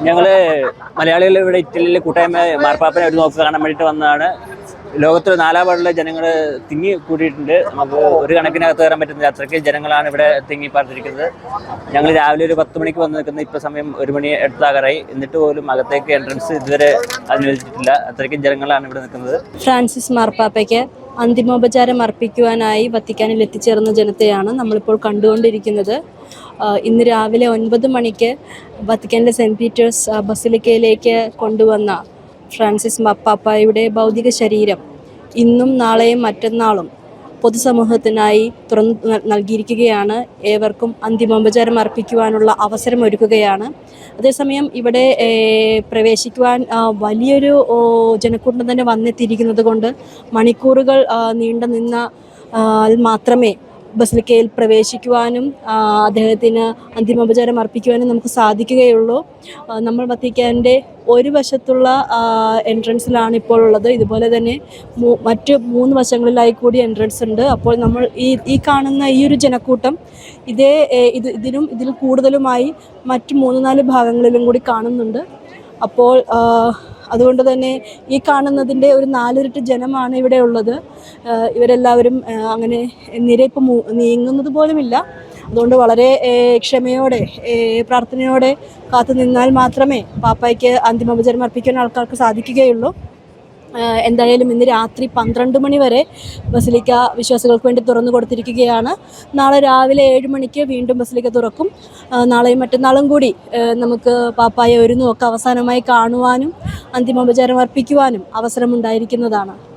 ഞങ്ങൾ മലയാളികൾ ഇവിടെ ഇറ്റലിയിലെ കൂട്ടായ്മ മാർപ്പാപ്പനെ ഒരു നോക്ക് കാണാൻ വേണ്ടിയിട്ട് വന്നതാണ്. ലോകത്തിൽ നാലാപാടുള്ള ജനങ്ങൾ തിങ്ങി കൂടിയിട്ടുണ്ട്. നമുക്ക് ഒരു കണക്കിനകത്ത് കയറാൻ പറ്റുന്ന അത്രയ്ക്ക് ജനങ്ങളാണ് ഇവിടെ തിങ്ങി പാർത്തിരിക്കുന്നത്. ഞങ്ങൾ രാവിലെ ഒരു 10 മണിക്ക് വന്ന് നിൽക്കുന്നത്, ഇപ്പോൾ സമയം 1 മണി അടുത്താകാറായി. എന്നിട്ട് പോലും അകത്തേക്ക് എൻട്രൻസ് ഇതുവരെ അനുവദിച്ചിട്ടില്ല. അത്രയ്ക്കും ജനങ്ങളാണ് ഇവിടെ നിൽക്കുന്നത്. ഫ്രാൻസിസ് മാർപ്പാപ്പയ്ക്ക് അന്തിമോപചാരം അർപ്പിക്കുവാനായി വത്തിക്കാനിൽ എത്തിച്ചേർന്ന ജനത്തെയാണ് നമ്മളിപ്പോൾ കണ്ടുകൊണ്ടിരിക്കുന്നത്. ഇന്ന് രാവിലെ 9 മണിക്ക് വത്തിക്കാനിലെ സെൻറ്റ് പീറ്റേഴ്സ് ബസിലിക്കയിലേക്ക് കൊണ്ടുവന്ന ഫ്രാൻസിസ് മാർപ്പാപ്പയുടെ ഭൗതിക ശരീരം ഇന്നും നാളെയും മറ്റന്നാളും പൊതുസമൂഹത്തിനായി തുറന്നു നൽകിയിരിക്കുകയാണ്. ഏവർക്കും അന്തിമോപചാരം അർപ്പിക്കുവാനുള്ള അവസരം ഒരുക്കുകയാണ്. അതേസമയം ഇവിടെ പ്രവേശിക്കുവാൻ വലിയൊരു ജനക്കൂട്ടം തന്നെ വന്നെത്തിയിരിക്കുന്നത് കൊണ്ട് മണിക്കൂറുകൾ നീണ്ടു നിന്നാൽ മാത്രമേ ബസിലിക്കയിൽ പ്രവേശിക്കുവാനും അദ്ദേഹത്തിന് അന്തിമോപചാരം അർപ്പിക്കുവാനും നമുക്ക് സാധിക്കുകയുള്ളൂ. നമ്മൾ വത്തിക്കാൻ്റെ ഒരു വശത്തുള്ള എൻട്രൻസിലാണ് ഇപ്പോൾ ഉള്ളത്. ഇതുപോലെ തന്നെ മറ്റ് 3 വശങ്ങളിലായി കൂടി എൻട്രൻസ് ഉണ്ട്. അപ്പോൾ നമ്മൾ ഈ കാണുന്ന ഈ ഒരു ജനക്കൂട്ടം ഇതിൽ കൂടുതലുമായി മറ്റ് 3-4 ഭാഗങ്ങളിലും കൂടി കാണുന്നുണ്ട്. അപ്പോൾ അതുകൊണ്ട് തന്നെ ഈ കാണുന്നതിൻ്റെ ഒരു 4 ഇരട്ടി ജനമാണ് ഇവിടെ ഉള്ളത്. ഇവരെല്ലാവരും അങ്ങനെ നിരയിപ്പ് നീങ്ങുന്നത് പോലുമില്ല. അതുകൊണ്ട് വളരെ ക്ഷമയോടെ പ്രാർത്ഥനയോടെ കാത്തു നിന്നാൽ മാത്രമേ പാപ്പായ്ക്ക് അന്തിമോപചാരം അർപ്പിക്കാൻ ആൾക്കാർക്ക് സാധിക്കുകയുള്ളൂ. എന്തായാലും ഇന്ന് രാത്രി 12 മണി വരെ ബസിലിക്ക വിശ്വാസികൾക്ക് വേണ്ടി തുറന്നു കൊടുത്തിരിക്കുകയാണ്. നാളെ രാവിലെ 7 മണിക്ക് വീണ്ടും ബസിലിക്ക തുറക്കും. നാളെയും മറ്റന്നാളും കൂടി നമുക്ക് പാപ്പായെ ഒരു നോക്ക് അവസാനമായി കാണുവാനും അന്തിമോപചാരം അർപ്പിക്കുവാനും അവസരമുണ്ടായിരിക്കുന്നതാണ്.